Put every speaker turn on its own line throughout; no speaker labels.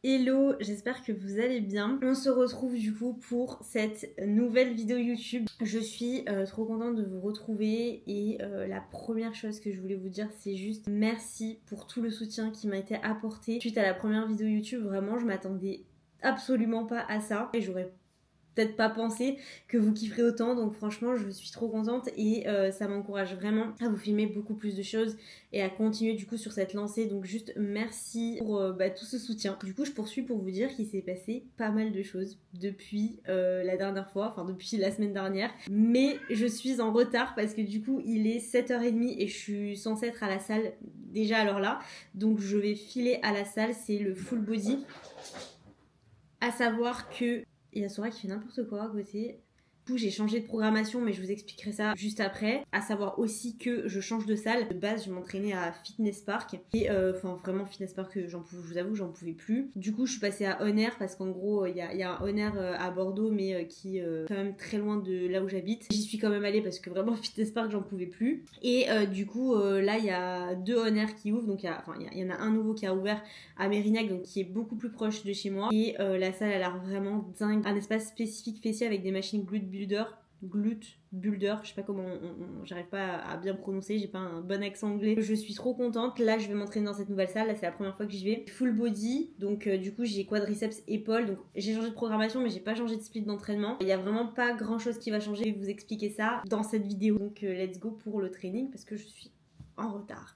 Hello, j'espère que vous allez bien. On se retrouve du coup pour cette nouvelle vidéo YouTube. Je suis trop contente de vous retrouver et la première chose que je voulais vous dire c'est juste merci pour tout le soutien qui m'a été apporté suite à la première vidéo YouTube. Vraiment, je m'attendais absolument pas à ça et j'aurais peut-être pas pensé que vous kifferez autant, donc franchement je suis trop contente et ça m'encourage vraiment à vous filmer beaucoup plus de choses et à continuer du coup sur cette lancée. Donc juste merci pour tout ce soutien. Du coup je poursuis pour vous dire qu'il s'est passé pas mal de choses depuis la dernière fois, enfin depuis la semaine dernière, mais je suis en retard parce que du coup il est 7h30 et je suis censée être à la salle déjà à l'heure là, donc je vais filer à la salle. C'est le full body, à savoir que il y a Sora qui fait n'importe quoi à côté. Du coup, j'ai changé de programmation, mais je vous expliquerai ça juste après. À savoir aussi que je change de salle. De base, je m'entraînais à Fitness Park. Et enfin, vraiment, Fitness Park, je vous avoue, j'en pouvais plus. Du coup, je suis passée à On Air parce qu'en gros, il y a un On Air à Bordeaux, mais qui est quand même très loin de là où j'habite. J'y suis quand même allée parce que vraiment, Fitness Park, j'en pouvais plus. Et du coup, là, il y a 2 On Air qui ouvrent. Donc, il y en a un nouveau qui a ouvert à Mérignac, donc qui est beaucoup plus proche de chez moi. Et la salle a l'air vraiment dingue. Un espace spécifique fessier avec des machines glute builder, je sais pas comment j'arrive pas à bien prononcer, j'ai pas un bon accent anglais. Je suis trop contente. Là je vais m'entraîner dans cette nouvelle salle, là c'est la première fois que j'y vais. Full body, donc du coup j'ai quadriceps épaules, donc j'ai changé de programmation mais j'ai pas changé de split d'entraînement. Il y a vraiment pas grand chose qui va changer, je vais vous expliquer ça dans cette vidéo. Donc let's go pour le training parce que je suis en retard.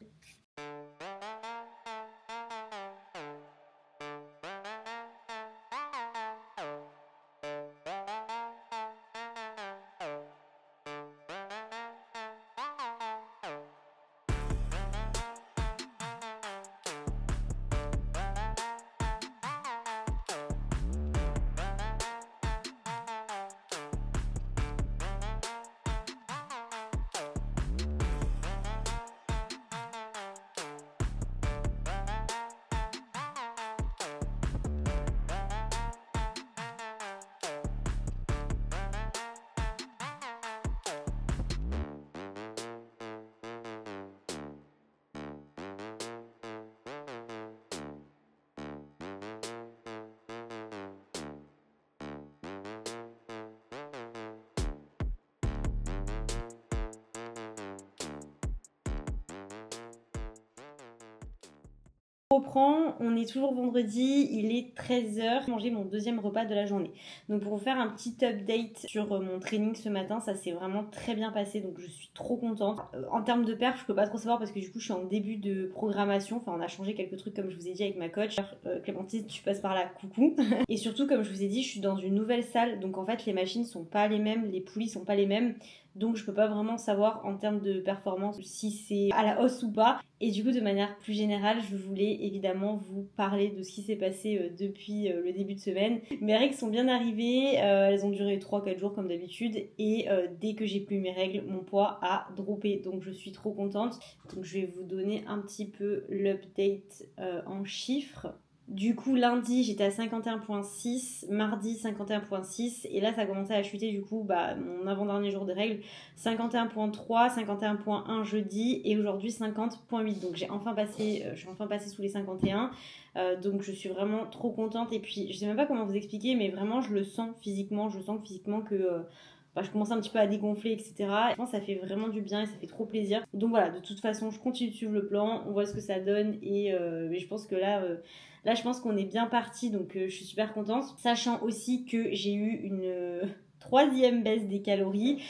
Reprend, on est toujours vendredi, il est 13h, manger mon deuxième repas de la journée. Donc pour vous faire un petit update sur mon training ce matin, ça s'est vraiment très bien passé, donc je suis trop contente. En termes de perf, je peux pas trop savoir parce que du coup je suis en début de programmation, enfin on a changé quelques trucs comme je vous ai dit avec ma coach. Clémentine, tu passes par là, coucou. Et surtout comme je vous ai dit, je suis dans une nouvelle salle, donc en fait les machines sont pas les mêmes, les poulies sont pas les mêmes. Donc je peux pas vraiment savoir en termes de performance si c'est à la hausse ou pas. Et du coup de manière plus générale, je voulais évidemment vous parler de ce qui s'est passé depuis le début de semaine. Mes règles sont bien arrivées, elles ont duré 3-4 jours comme d'habitude. Et dès que j'ai plus mes règles, mon poids a droppé. Donc je suis trop contente. Donc je vais vous donner un petit peu l'update en chiffres. Du coup lundi j'étais à 51,6, mardi 51,6 et là ça a commencé à chuter du coup mon avant-dernier jour de règles 51,3, 51,1 jeudi et aujourd'hui 50,8. Donc je suis enfin passée sous les 51. Donc je suis vraiment trop contente et puis je sais même pas comment vous expliquer mais vraiment je le sens physiquement, que je commence un petit peu à dégonfler, etc. Et je pense que ça fait vraiment du bien et ça fait trop plaisir. Donc voilà, de toute façon, je continue de suivre le plan, on voit ce que ça donne et je pense que là, je pense qu'on est bien parti, donc je suis super contente. Sachant aussi que j'ai eu une troisième baisse des calories,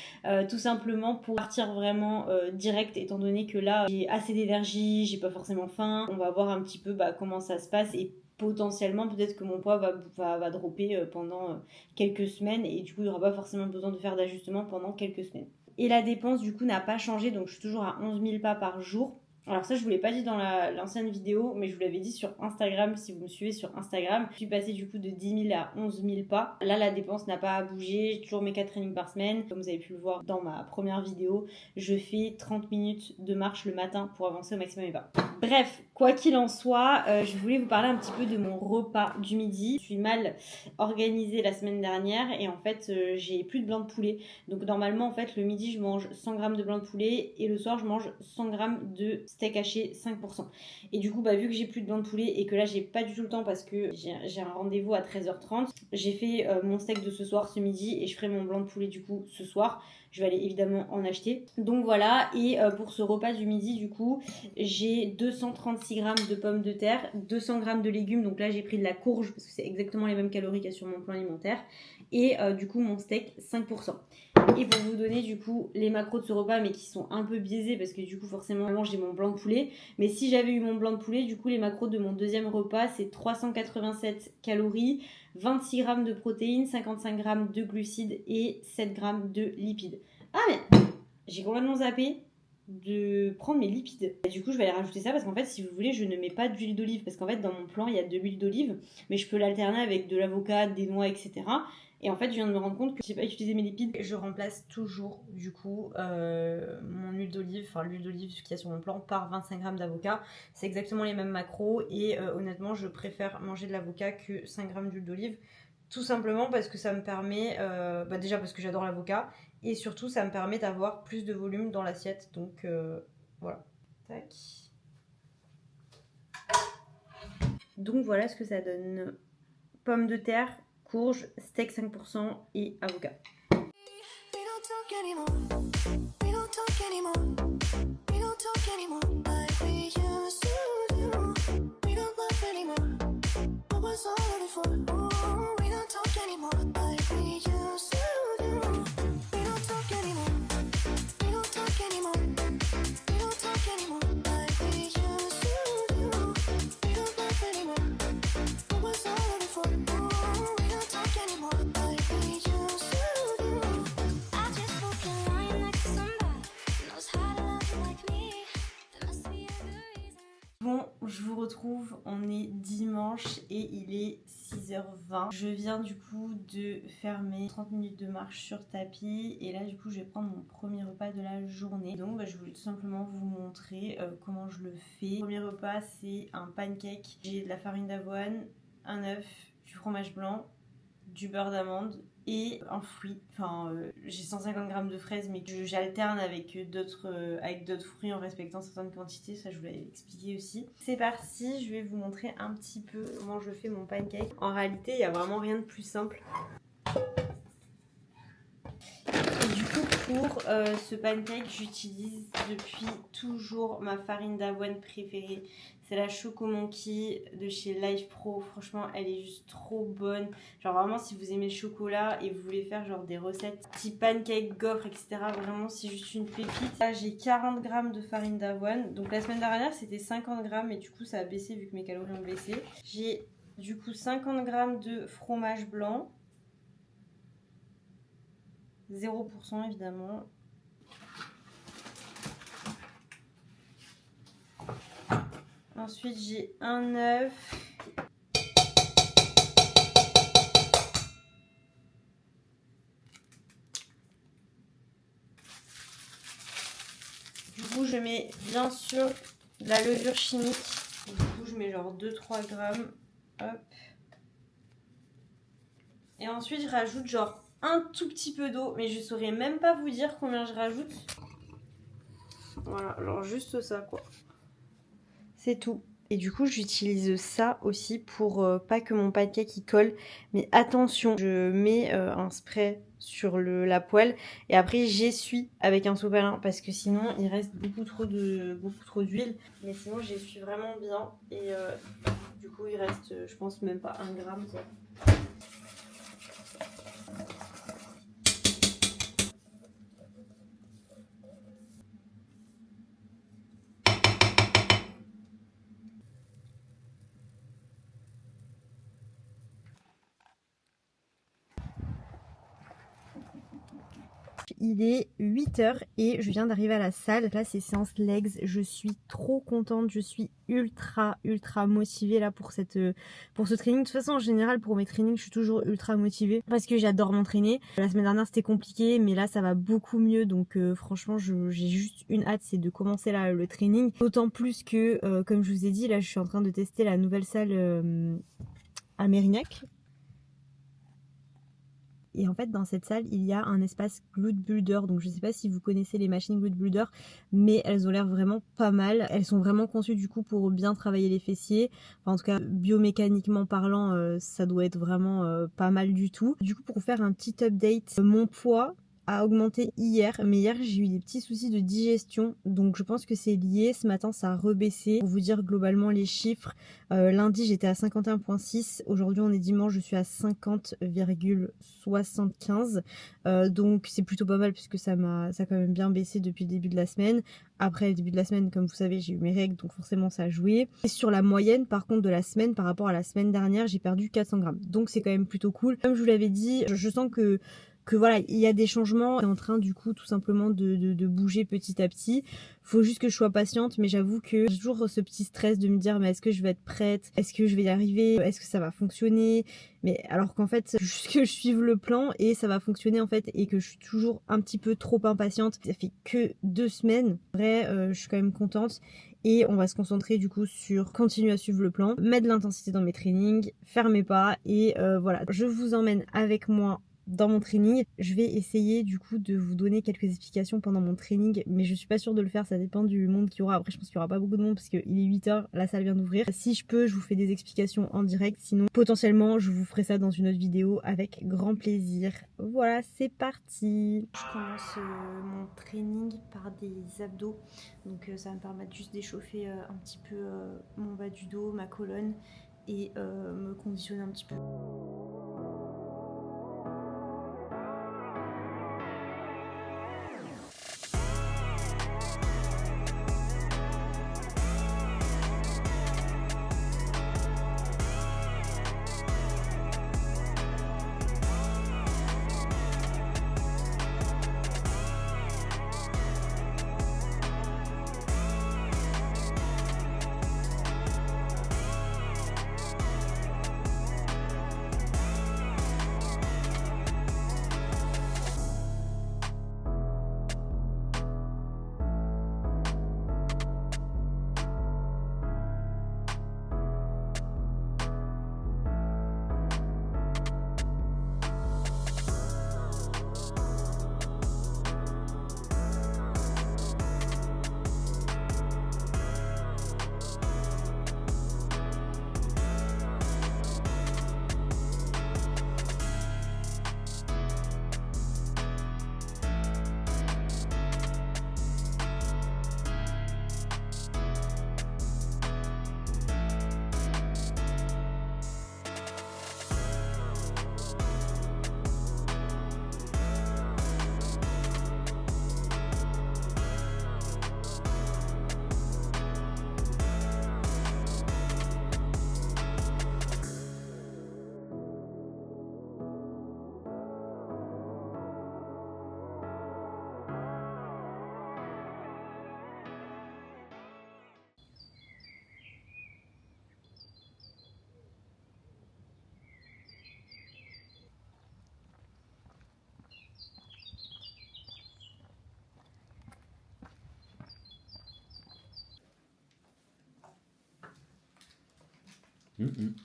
tout simplement pour partir vraiment direct, étant donné que là, j'ai assez d'énergie, j'ai pas forcément faim. On va voir un petit peu comment ça se passe et potentiellement peut-être que mon poids va dropper pendant quelques semaines et du coup il n'y aura pas forcément besoin de faire d'ajustement pendant quelques semaines. Et la dépense du coup n'a pas changé, donc je suis toujours à 11 000 pas par jour. Alors ça je vous l'ai pas dit dans l'ancienne vidéo, mais je vous l'avais dit sur Instagram, si vous me suivez sur Instagram. Je suis passée du coup de 10 000 à 11 000 pas. Là la dépense n'a pas bougé, j'ai toujours mes 4 trainings par semaine. Comme vous avez pu le voir dans ma première vidéo, je fais 30 minutes de marche le matin pour avancer au maximum mes pas. Bref, quoi qu'il en soit, je voulais vous parler un petit peu de mon repas du midi. Je suis mal organisée la semaine dernière et en fait j'ai plus de blanc de poulet. Donc normalement en fait le midi je mange 100 g de blanc de poulet et le soir je mange 100 g de steak haché 5%. Et du coup, bah, vu que j'ai plus de blanc de poulet et que là j'ai pas du tout le temps parce que j'ai un rendez-vous à 13h30, j'ai fait mon steak de ce soir ce midi et je ferai mon blanc de poulet du coup ce soir. Je vais aller évidemment en acheter. Donc voilà, et pour ce repas du midi du coup, j'ai 236 grammes de pommes de terre, 200 grammes de légumes, donc là j'ai pris de la courge parce que c'est exactement les mêmes calories qu'il y a sur mon plan alimentaire. Et du coup mon steak 5%. Et pour vous donner du coup les macros de ce repas, mais qui sont un peu biaisés parce que du coup forcément j'ai mon blanc de poulet. Mais si j'avais eu mon blanc de poulet, du coup les macros de mon deuxième repas c'est 387 calories, 26 grammes de protéines, 55 grammes de glucides et 7 grammes de lipides. Ah mais j'ai complètement zappé de prendre mes lipides. Et du coup je vais aller rajouter ça parce qu'en fait si vous voulez je ne mets pas d'huile d'olive parce qu'en fait dans mon plan il y a de l'huile d'olive mais je peux l'alterner avec de l'avocat, des noix etc. Et en fait, je viens de me rendre compte que j'ai pas utilisé mes lipides. Je remplace toujours, du coup, mon huile d'olive, enfin l'huile d'olive qu'il y a sur mon plan, par 25 grammes d'avocat. C'est exactement les mêmes macros. Et honnêtement, je préfère manger de l'avocat que 5 grammes d'huile d'olive. Tout simplement parce que ça me permet, déjà parce que j'adore l'avocat. Et surtout, ça me permet d'avoir plus de volume dans l'assiette. Donc voilà. Tac. Donc voilà ce que ça donne. Pommes de terre, courge, steak 5% et avocat. Bon, je vous retrouve, on est dimanche et il est 6h20. Je viens du coup de faire mes 30 minutes de marche sur tapis et là du coup je vais prendre mon premier repas de la journée. Donc je voulais tout simplement vous montrer comment je le fais. Le premier repas c'est un pancake, j'ai de la farine d'avoine, un œuf, du fromage blanc, du beurre d'amande et un fruit. J'ai 150 grammes de fraises mais que j'alterne avec d'autres fruits en respectant certaines quantités, ça je vous l'avais expliqué aussi. C'est parti, je vais vous montrer un petit peu comment je fais mon pancake. En réalité il n'y a vraiment rien de plus simple. Et du coup pour ce pancake j'utilise depuis toujours ma farine d'avoine préférée. C'est la Choco Monkey de chez Life Pro. Franchement, elle est juste trop bonne. Genre vraiment, si vous aimez le chocolat et vous voulez faire genre des recettes type pancake, gaufre, etc. Vraiment, c'est juste une pépite. Là, j'ai 40 grammes de farine d'avoine. Donc la semaine dernière, c'était 50 grammes. Et du coup, ça a baissé vu que mes calories ont baissé. J'ai du coup 50 grammes de fromage blanc. 0% évidemment. Ensuite, j'ai un œuf. Du coup, je mets bien sûr de la levure chimique. Du coup, je mets genre 2-3 grammes. Hop. Et ensuite, je rajoute genre un tout petit peu d'eau. Mais je saurais même pas vous dire combien je rajoute. Voilà, genre juste ça quoi. C'est tout. Et du coup, j'utilise ça aussi pour pas que mon pancake il colle. Mais attention, je mets un spray sur la poêle et après j'essuie avec un sopalin parce que sinon il reste beaucoup trop d'huile. Mais sinon, j'essuie vraiment bien et du coup, il reste, je pense, même pas 1 gramme quoi. Il est 8h et je viens d'arriver à la salle. Là, c'est séance legs. Je suis trop contente. Je suis ultra motivée là pour ce training. De toute façon, en général, pour mes trainings, je suis toujours ultra motivée parce que j'adore m'entraîner. La semaine dernière, c'était compliqué, mais là, ça va beaucoup mieux. Donc, franchement, j'ai juste une hâte, c'est de commencer là, le training. D'autant plus que, comme je vous ai dit, là, je suis en train de tester la nouvelle salle à Mérignac.
Et en fait dans cette salle il y a un espace glute builder, donc je sais pas si vous connaissez les machines glute builder, mais elles ont l'air vraiment pas mal. Elles sont vraiment conçues du coup pour bien travailler les fessiers, enfin, en tout cas biomécaniquement parlant ça doit être vraiment pas mal du tout. Du coup pour faire un petit update, mon poids a augmenté hier, mais hier j'ai eu des petits soucis de digestion, donc je pense que c'est lié. Ce matin ça a rebaissé. Pour vous dire globalement les chiffres, lundi j'étais à 51,6, aujourd'hui on est dimanche, je suis à 50,75, donc c'est plutôt pas mal puisque ça a quand même bien baissé depuis le début de la semaine. Après le début de la semaine, comme vous savez, j'ai eu mes règles, donc forcément ça a joué. Et sur la moyenne par contre de la semaine par rapport à la semaine dernière, j'ai perdu 400 grammes, donc c'est quand même plutôt cool. Comme je vous l'avais dit, je sens que voilà, il y a des changements, c'est en train du coup tout simplement de bouger petit à petit. Faut juste que je sois patiente, mais j'avoue que j'ai toujours ce petit stress de me dire mais est-ce que je vais être prête, est-ce que je vais y arriver, est-ce que ça va fonctionner, mais alors qu'en fait juste que je suive le plan et ça va fonctionner en fait, et que je suis toujours un petit peu trop impatiente. Ça fait que 2 semaines, en vrai je suis quand même contente. Et on va se concentrer du coup sur continuer à suivre le plan, mettre de l'intensité dans mes trainings, faire mes pas, et voilà. Je vous emmène avec moi dans mon training. Je vais essayer du coup de vous donner quelques explications pendant mon training, mais je suis pas sûre de le faire, ça dépend du monde qu'il y aura. Après je pense qu'il y aura pas beaucoup de monde parce qu'il est 8h, la salle vient d'ouvrir. Si je peux, je vous fais des explications en direct, sinon potentiellement je vous ferai ça dans une autre vidéo avec grand plaisir. Voilà, c'est parti. Je commence mon training par des abdos, donc ça va me permettre juste d'échauffer un petit peu mon bas du dos, ma colonne, et me conditionner un petit peu.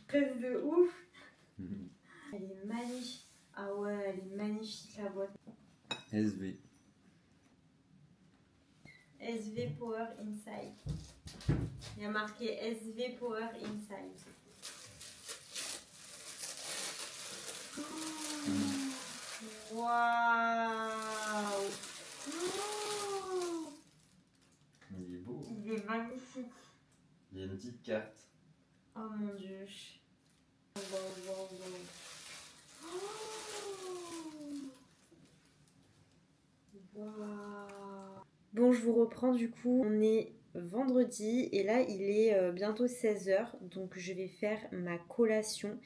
Stress de ouf. Elle est magnifique. Ah ouais, elle est magnifique la boîte.
SV.
SV Power Inside. Il y a marqué SV Power Inside. Waouh.
Il est beau.
Il est magnifique.
Il y a une petite carte.
Oh mon dieu. Waouh. Bon, je vous reprends du coup. On est vendredi et là il est bientôt 16h, donc je vais faire ma collation.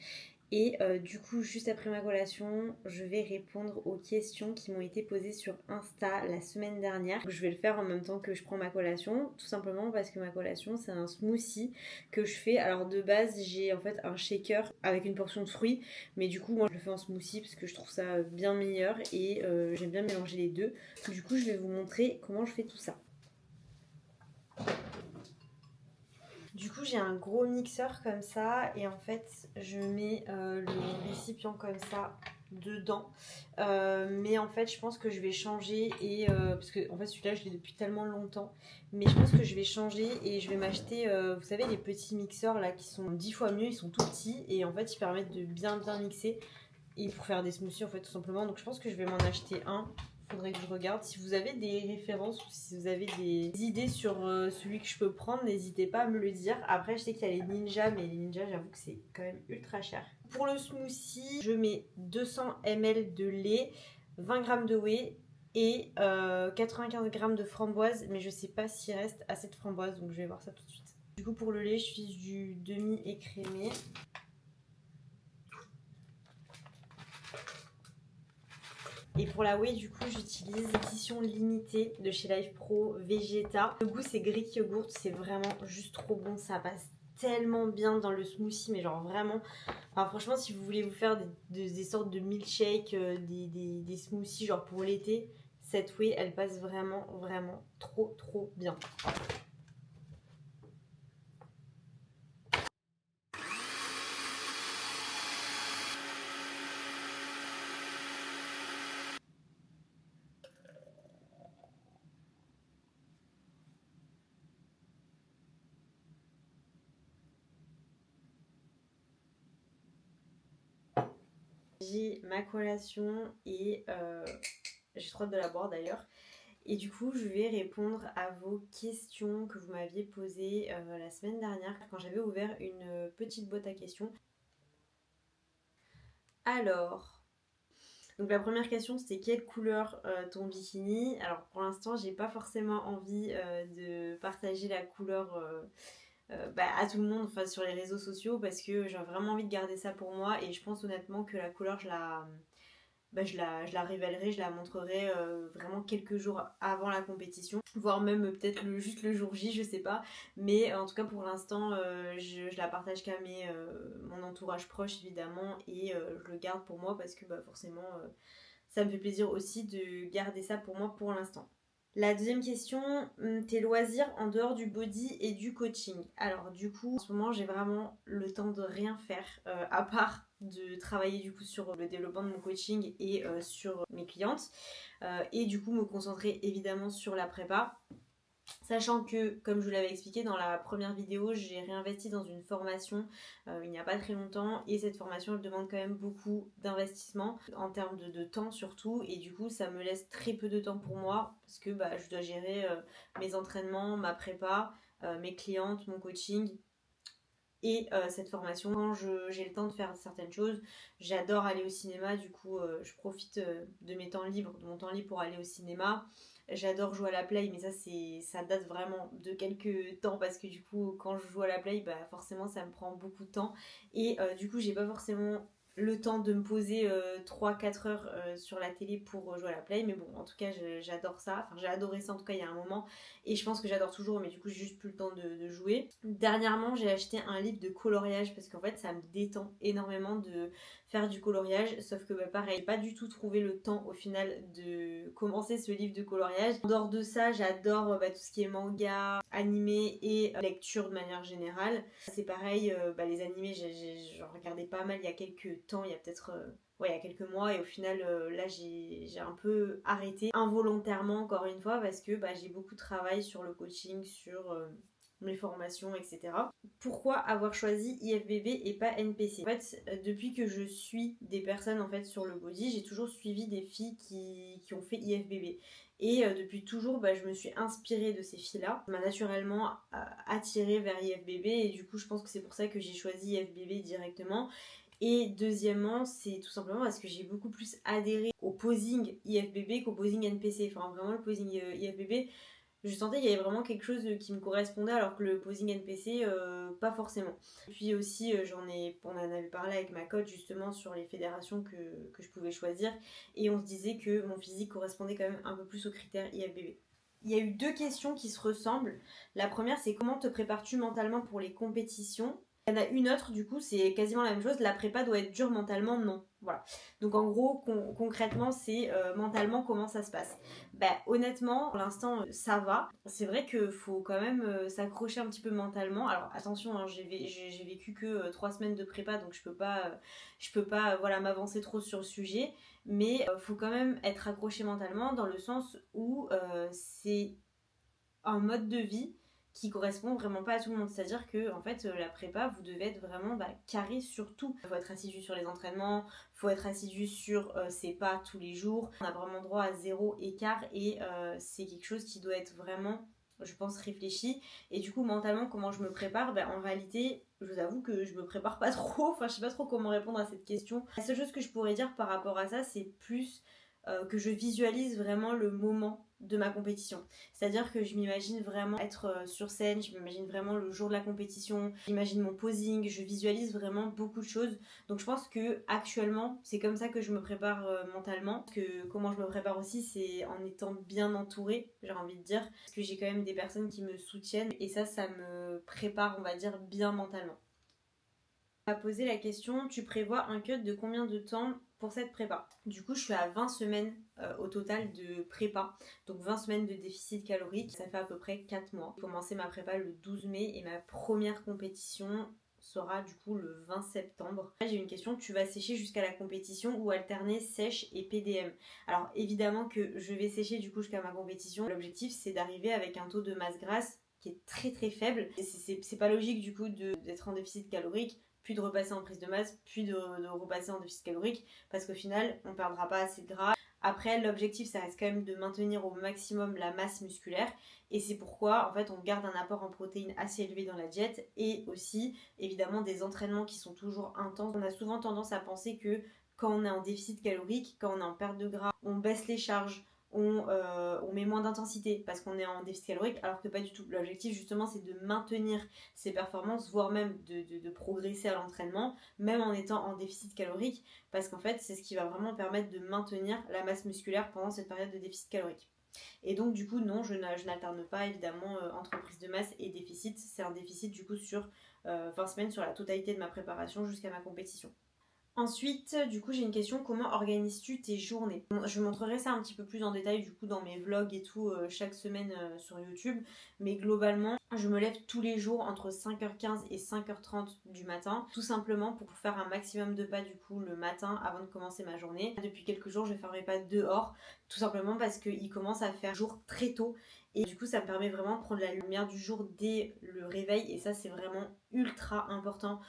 Et du coup, juste après ma collation, je vais répondre aux questions qui m'ont été posées sur Insta la semaine dernière. Je vais le faire en même temps que je prends ma collation, tout simplement parce que ma collation, c'est un smoothie que je fais. Alors de base, j'ai en fait un shaker avec une portion de fruits, mais du coup, moi, je le fais en smoothie parce que je trouve ça bien meilleur et j'aime bien mélanger les deux. Du coup, je vais vous montrer comment je fais tout ça. Du coup, j'ai un gros mixeur comme ça et en fait, je mets le récipient comme ça dedans. Mais en fait je pense que je vais changer et parce que en fait celui-là je l'ai depuis tellement longtemps, mais je pense que je vais changer et je vais m'acheter vous savez les petits mixeurs là qui sont 10 fois mieux, ils sont tout petits et en fait ils permettent de bien mixer et pour faire des smoothies en fait tout simplement. Donc je pense que je vais m'en acheter un. Faudrait que je regarde. Si vous avez des références ou si vous avez des idées sur celui que je peux prendre, n'hésitez pas à me le dire. Après, je sais qu'il y a les Ninja, mais les Ninja, j'avoue que c'est quand même ultra cher. Pour le smoothie, je mets 200 ml de lait, 20 g de whey et 95 g de framboise, mais je sais pas s'il reste assez de framboise, donc je vais voir ça tout de suite. Du coup, pour le lait, je suis du demi-écrémé. Et pour la whey, du coup, j'utilise l'édition limitée de chez Life Pro Vegeta. Le goût, c'est Greek Yogurt, c'est vraiment juste trop bon. Ça passe tellement bien dans le smoothie, mais genre vraiment. Enfin, franchement, si vous voulez vous faire des sortes de milkshakes, des smoothies, genre pour l'été, cette whey, elle passe vraiment, vraiment trop, trop bien. J'ai ma collation et j'ai trop hâte de la boire d'ailleurs. Et du coup, je vais répondre à vos questions que vous m'aviez posées la semaine dernière quand j'avais ouvert une petite boîte à questions. Alors, donc la première question c'était quelle couleur ton bikini? Alors pour l'instant, j'ai pas forcément envie de partager la couleur à tout le monde, enfin sur les réseaux sociaux, parce que j'ai vraiment envie de garder ça pour moi et je pense honnêtement que la couleur je la révélerai, je la montrerai vraiment quelques jours avant la compétition, voire même peut-être juste le jour J, je sais pas. Mais en tout cas pour l'instant, je la partage qu'à mon entourage proche évidemment et je le garde pour moi parce que forcément ça me fait plaisir aussi de garder ça pour moi pour l'instant. La deuxième question, tes loisirs en dehors du body et du coaching. Alors du coup, en ce moment, j'ai vraiment le temps de rien faire à part de travailler du coup sur le développement de mon coaching et sur mes clientes et du coup me concentrer évidemment sur la prépa. Sachant que, comme je vous l'avais expliqué dans la première vidéo, j'ai réinvesti dans une formation il n'y a pas très longtemps et cette formation elle demande quand même beaucoup d'investissement en termes de temps surtout et du coup ça me laisse très peu de temps pour moi parce que je dois gérer mes entraînements, ma prépa, mes clientes, mon coaching et cette formation. Quand j'ai le temps de faire certaines choses, j'adore aller au cinéma, du coup je profite de mes temps libres, de mon temps libre pour aller au cinéma. J'adore jouer à la play, mais ça date vraiment de quelques temps parce que du coup quand je joue à la play, forcément ça me prend beaucoup de temps et du coup j'ai pas forcément le temps de me poser 3-4 heures sur la télé pour jouer à la play, mais bon en tout cas j'adore ça, enfin j'ai adoré ça en tout cas il y a un moment et je pense que j'adore toujours, mais du coup j'ai juste plus le temps de jouer. Dernièrement j'ai acheté un livre de coloriage parce qu'en fait ça me détend énormément de faire du coloriage, sauf que pareil, pas du tout trouvé le temps au final de commencer ce livre de coloriage. En dehors de ça, j'adore tout ce qui est manga, animé et lecture de manière générale. C'est pareil, les animés, j'en regardais pas mal il y a quelques temps, il y a peut-être il y a quelques mois et au final là j'ai un peu arrêté involontairement encore une fois parce que j'ai beaucoup de travail sur le coaching, sur mes formations, etc. Pourquoi avoir choisi IFBB et pas NPC? En fait, depuis que je suis des personnes en fait sur le body, j'ai toujours suivi des filles qui ont fait IFBB. Et depuis toujours, je me suis inspirée de ces filles-là. Ça m'a naturellement attirée vers IFBB et du coup, je pense que c'est pour ça que j'ai choisi IFBB directement. Et deuxièmement, c'est tout simplement parce que j'ai beaucoup plus adhéré au posing IFBB qu'au posing NPC. Enfin, vraiment, le posing IFBB, je sentais qu'il y avait vraiment quelque chose qui me correspondait alors que le posing NPC pas forcément. Puis aussi on en avait parlé avec ma coach justement sur les fédérations que je pouvais choisir et on se disait que mon physique correspondait quand même un peu plus aux critères IFBB. Il y a eu deux questions qui se ressemblent. La première c'est comment te prépares-tu mentalement pour les compétitions Il y en a une autre, du coup, c'est quasiment la même chose. La prépa doit être dure mentalement, non. Voilà. Donc en gros, concrètement, c'est mentalement comment ça se passe. Honnêtement, pour l'instant, ça va. C'est vrai qu'il faut quand même s'accrocher un petit peu mentalement. Alors attention, hein, j'ai vécu que 3 semaines de prépa, donc je peux pas voilà, m'avancer trop sur le sujet. Mais faut quand même être accroché mentalement dans le sens où c'est un mode de vie qui correspond vraiment pas à tout le monde. C'est-à-dire que en fait la prépa, vous devez être vraiment carré sur tout. Il faut être assidu sur les entraînements, faut être assidu sur ses pas tous les jours. On a vraiment droit à 0 écart et c'est quelque chose qui doit être vraiment, je pense, réfléchi. Et du coup mentalement comment je me prépare, en réalité je vous avoue que je me prépare pas trop. Enfin je sais pas trop comment répondre à cette question. La seule chose que je pourrais dire par rapport à ça, c'est plus que je visualise vraiment le moment de ma compétition. C'est-à-dire que je m'imagine vraiment être sur scène, je m'imagine vraiment le jour de la compétition, j'imagine mon posing, je visualise vraiment beaucoup de choses. Donc je pense que actuellement, c'est comme ça que je me prépare mentalement. Que comment je me prépare aussi, c'est en étant bien entourée, j'ai envie de dire, parce que j'ai quand même des personnes qui me soutiennent et ça me prépare, on va dire, bien mentalement. On m'a posé la question, tu prévois un cut de combien de temps pour cette prépa? Du coup, je suis à 20 semaines au total de prépa, donc 20 semaines de déficit calorique, ça fait à peu près 4 mois. J'ai commencé ma prépa le 12 mai et ma première compétition sera du coup le 20 septembre. J'ai une question, tu vas sécher jusqu'à la compétition ou alterner sèche et PDM? Alors évidemment que je vais sécher du coup jusqu'à ma compétition. L'objectif c'est d'arriver avec un taux de masse grasse qui est très très faible. C'est pas logique du coup d'être en déficit calorique, puis de repasser en prise de masse, puis de repasser en déficit calorique, parce qu'au final, on ne perdra pas assez de gras. Après, l'objectif, ça reste quand même de maintenir au maximum la masse musculaire, et c'est pourquoi, en fait, on garde un apport en protéines assez élevé dans la diète, et aussi, évidemment, des entraînements qui sont toujours intenses. On a souvent tendance à penser que quand on est en déficit calorique, quand on est en perte de gras, on baisse les charges, on met moins d'intensité parce qu'on est en déficit calorique, alors que pas du tout. L'objectif justement c'est de maintenir ses performances, voire même de progresser à l'entraînement, même en étant en déficit calorique, parce qu'en fait c'est ce qui va vraiment permettre de maintenir la masse musculaire pendant cette période de déficit calorique. Et donc du coup non, je n'alterne pas évidemment entre prise de masse et déficit. C'est un déficit du coup sur 20 semaines sur la totalité de ma préparation jusqu'à ma compétition. Ensuite, du coup, j'ai une question, comment organises-tu tes journées? Je montrerai ça un petit peu plus en détail du coup dans mes vlogs et tout chaque semaine sur YouTube, mais globalement, je me lève tous les jours entre 5h15 et 5h30 du matin, tout simplement pour faire un maximum de pas du coup le matin avant de commencer ma journée. Depuis quelques jours, je vais faire mes pas dehors, tout simplement parce qu'il commence à faire jour très tôt. Et du coup, ça me permet vraiment de prendre la lumière du jour dès le réveil, et ça, c'est vraiment ultra important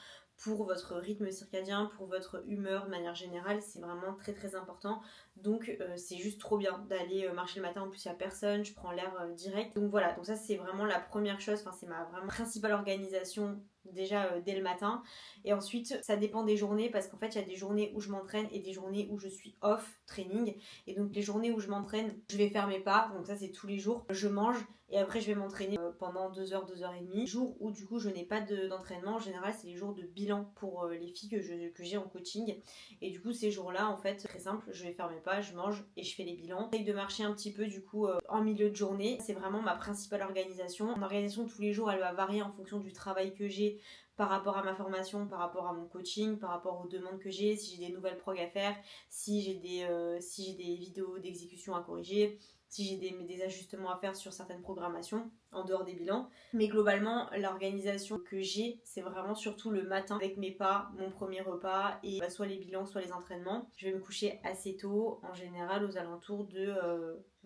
pour votre rythme circadien, pour votre humeur de manière générale, c'est vraiment très très important. Donc c'est juste trop bien d'aller marcher le matin, en plus il n'y a personne, je prends l'air direct. Donc voilà, donc ça c'est vraiment la première chose, enfin c'est ma vraiment principale organisation déjà dès le matin. Et ensuite ça dépend des journées, parce qu'en fait il y a des journées où je m'entraîne et des journées où je suis off training. Et donc les journées où je m'entraîne, je vais faire mes pas, donc ça c'est tous les jours, je mange et après je vais m'entraîner pendant 2h, 2h30. Les jours où du coup je n'ai pas d'entraînement, en général c'est les jours de bilan pour les filles que j'ai en coaching. Et du coup ces jours là en fait très simple, je vais faire mes pas, je mange et je fais les bilans. J'essaye de marcher un petit peu du coup en milieu de journée, c'est vraiment ma principale organisation. Mon organisation tous les jours elle va varier en fonction du travail que j'ai, par rapport à ma formation, par rapport à mon coaching, par rapport aux demandes que j'ai, si j'ai des nouvelles prog à faire, si j'ai des vidéos d'exécution à corriger, si j'ai des ajustements à faire sur certaines programmations en dehors des bilans. Mais globalement, l'organisation que j'ai, c'est vraiment surtout le matin avec mes pas, mon premier repas et soit les bilans, soit les entraînements. Je vais me coucher assez tôt, en général aux alentours de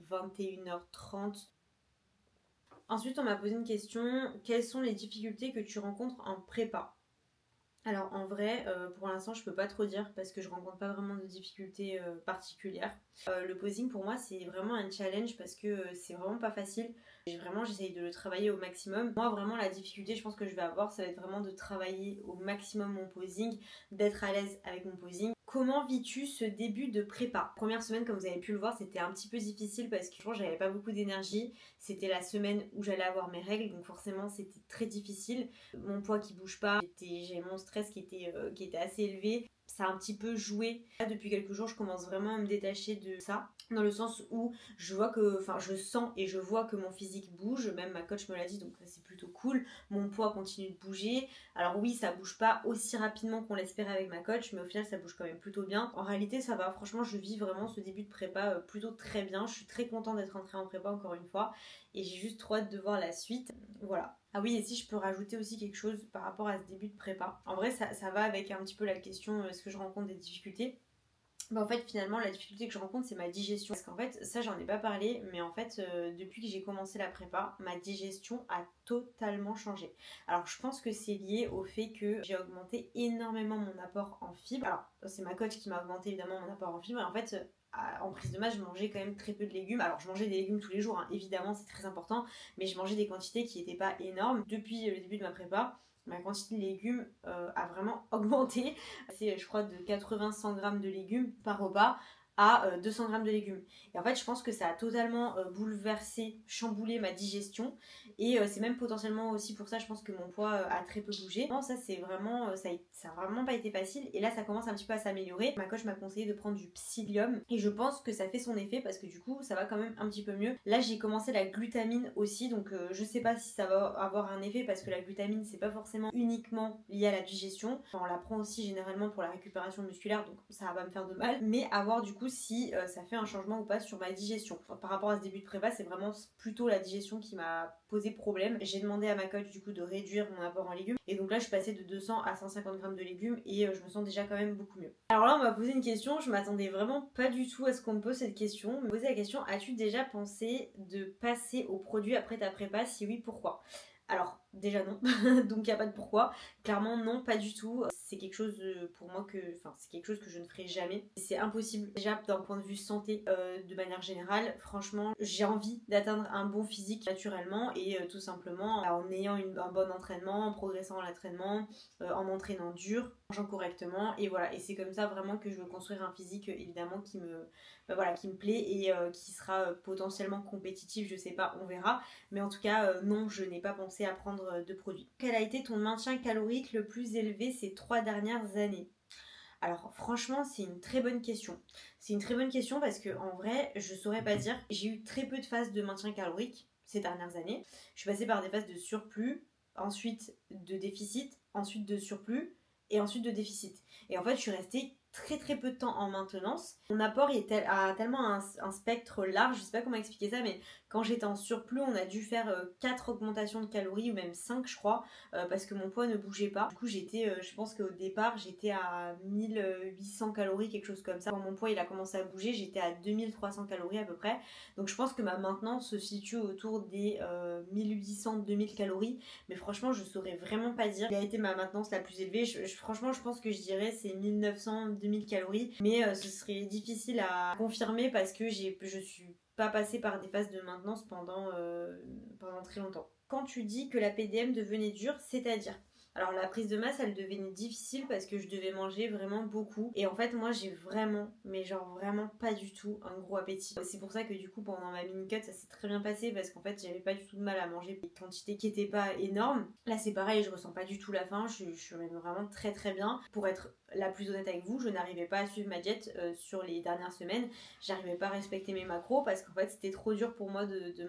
21h30. Ensuite, on m'a posé une question, quelles sont les difficultés que tu rencontres en prépa? Alors en vrai, pour l'instant je peux pas trop dire parce que je rencontre pas vraiment de difficultés particulières. Le posing pour moi c'est vraiment un challenge parce que c'est vraiment pas facile. J'essaye de le travailler au maximum. Moi vraiment la difficulté je pense que je vais avoir, ça va être vraiment de travailler au maximum mon posing, d'être à l'aise avec mon posing. Comment vis-tu ce début de prépa? Première semaine, comme vous avez pu le voir, c'était un petit peu difficile parce que je pense que j'avais pas beaucoup d'énergie. C'était la semaine où j'allais avoir mes règles, donc forcément c'était très difficile. Mon poids qui bouge pas, j'ai mon stress qui était assez élevé. ça a un petit peu joué. Là, depuis quelques jours, je commence vraiment à me détacher de ça, dans le sens où je vois que, enfin, je sens et je vois que mon physique bouge, même ma coach me l'a dit, donc ça c'est plutôt cool. Mon poids continue de bouger. Alors oui, ça bouge pas aussi rapidement qu'on l'espérait avec ma coach, mais au final ça bouge quand même plutôt bien. En réalité ça va, franchement je vis vraiment ce début de prépa plutôt très bien. Je suis très contente d'être rentrée en prépa encore une fois et j'ai juste trop hâte de voir la suite. Voilà. Ah oui, et si je peux rajouter aussi quelque chose par rapport à ce début de prépa. En vrai ça va avec un petit peu la question est-ce que je rencontre des difficultés. Bah en fait finalement la difficulté que je rencontre c'est ma digestion parce qu'en fait ça j'en ai pas parlé mais en fait depuis que j'ai commencé la prépa ma digestion a totalement changé. Alors je pense que c'est lié au fait que j'ai augmenté énormément mon apport en fibres. Alors c'est ma coach qui m'a augmenté évidemment mon apport en fibres et en fait en prise de masse je mangeais quand même très peu de légumes. Alors je mangeais des légumes tous les jours hein, évidemment c'est très important mais je mangeais des quantités qui n'étaient pas énormes. Depuis le début de ma prépa ma quantité de légumes a vraiment augmenté. C'est je crois de 80-100 grammes de légumes par repas à 200 grammes de légumes. Et en fait je pense que ça a totalement bouleversé, chamboulé ma digestion et c'est même potentiellement aussi pour ça je pense que mon poids a très peu bougé. Non, ça c'est vraiment, ça a vraiment pas été facile et là ça commence un petit peu à s'améliorer. Ma coach m'a conseillé de prendre du psyllium et je pense que ça fait son effet parce que du coup ça va quand même un petit peu mieux. Là j'ai commencé la glutamine aussi donc je sais pas si ça va avoir un effet parce que la glutamine c'est pas forcément uniquement lié à la digestion. Enfin, on la prend aussi généralement pour la récupération musculaire donc ça va pas me faire de mal mais à voir du coup si ça fait un changement ou pas sur ma digestion. Enfin, par rapport à ce début de prépa c'est vraiment plutôt la digestion qui m'a posé problème. J'ai demandé à ma coach du coup de réduire mon apport en légumes et donc là je suis passée de 200 à 150 grammes de légumes et je me sens déjà quand même beaucoup mieux. Alors là on m'a posé une question, je m'attendais vraiment pas du tout à ce qu'on me pose cette question. On m'a posé la question, as-tu déjà pensé de passer aux produits après ta prépa? Si oui, pourquoi? Alors déjà non, donc il n'y a pas de pourquoi. Clairement non, pas du tout. C'est quelque chose pour moi que, enfin c'est quelque chose que je ne ferai jamais. C'est impossible. Déjà d'un point de vue santé, de manière générale, franchement, j'ai envie d'atteindre un bon physique naturellement et tout simplement en ayant un bon entraînement, en progressant en l'entraînement, en m'entraînant dur, en mangeant correctement et voilà. Et c'est comme ça vraiment que je veux construire un physique évidemment qui me, voilà, qui me plaît et qui sera potentiellement compétitif. Je sais pas, on verra. Mais en tout cas, non, je n'ai pas pensé à prendre de produits. Quel a été ton maintien calorique le plus élevé ces 3 dernières années? Alors franchement c'est une très bonne question. C'est une très bonne question parce que en vrai je saurais pas dire. J'ai eu très peu de phases de maintien calorique ces dernières années. Je suis passée par des phases de surplus, ensuite de déficit, ensuite de surplus et ensuite de déficit. Et en fait je suis restée très peu de temps en maintenance. Mon apport a tellement un spectre large, je sais pas comment expliquer ça, mais quand j'étais en surplus, on a dû faire 4 augmentations de calories, ou même 5 je crois, parce que mon poids ne bougeait pas. Du coup j'étais, je pense qu'au départ j'étais à 1800 calories, quelque chose comme ça. Quand mon poids il a commencé à bouger, j'étais à 2300 calories à peu près. Donc je pense que ma maintenance se situe autour des 1800-2000 calories, mais franchement je saurais vraiment pas dire. Quelle a été ma maintenance la plus élevée? Franchement je pense que je dirais c'est 1900-2000 calories, mais ce serait difficile à confirmer parce que je suis pas passée par des phases de maintenance pendant très longtemps. Quand tu dis que la PDM devenait dure, c'est-à-dire? Alors la prise de masse elle devenait difficile parce que je devais manger vraiment beaucoup et en fait moi j'ai vraiment, mais genre vraiment pas du tout un gros appétit. C'est pour ça que du coup pendant ma mini cut ça s'est très bien passé parce qu'en fait j'avais pas du tout de mal à manger des quantités qui étaient pas énormes. Là c'est pareil, je ressens pas du tout la faim, je suis même vraiment très bien. Pour être la plus honnête avec vous, je n'arrivais pas à suivre ma diète sur les dernières semaines, j'arrivais pas à respecter mes macros parce qu'en fait c'était trop dur pour moi de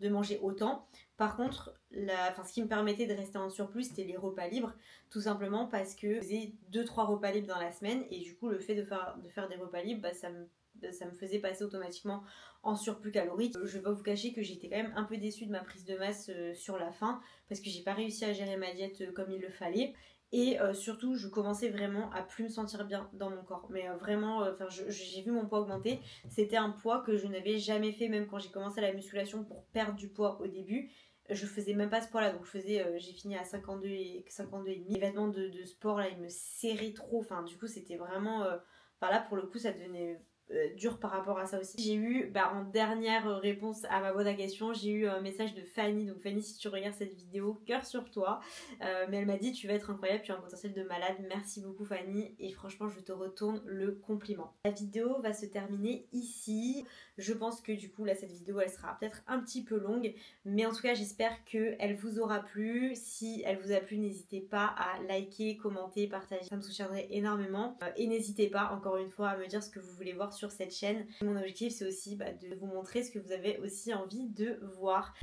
manger autant. Par contre, ce qui me permettait de rester en surplus, c'était les repas libres, tout simplement parce que je faisais 2-3 repas libres dans la semaine et du coup le fait de faire des repas libres, ça me faisait passer automatiquement en surplus calorique. Je vais pas vous cacher que j'étais quand même un peu déçue de ma prise de masse sur la fin parce que j'ai pas réussi à gérer ma diète comme il le fallait. Et surtout je commençais vraiment à plus me sentir bien dans mon corps, mais vraiment j'ai vu mon poids augmenter. C'était un poids que je n'avais jamais fait, même quand j'ai commencé la musculation pour perdre du poids au début. Je faisais même pas ce poids là, donc j'ai fini à 52 et demi. Les vêtements de sport là ils me serraient trop, enfin du coup c'était vraiment, là pour le coup ça devenait dur par rapport à ça aussi. J'ai eu en dernière réponse à ma boîte à questions, j'ai eu un message de Fanny. Donc Fanny, si tu regardes cette vidéo, cœur sur toi. Mais elle m'a dit tu vas être incroyable, tu as un potentiel de malade. Merci beaucoup Fanny et franchement je te retourne le compliment. La vidéo va se terminer ici. Je pense que du coup là cette vidéo elle sera peut-être un petit peu longue, mais en tout cas j'espère qu'elle vous aura plu. Si elle vous a plu, n'hésitez pas à liker, commenter, partager, ça me soutiendrait énormément. Et n'hésitez pas encore une fois à me dire ce que vous voulez voir sur cette chaîne. Mon objectif c'est aussi de vous montrer ce que vous avez aussi envie de voir.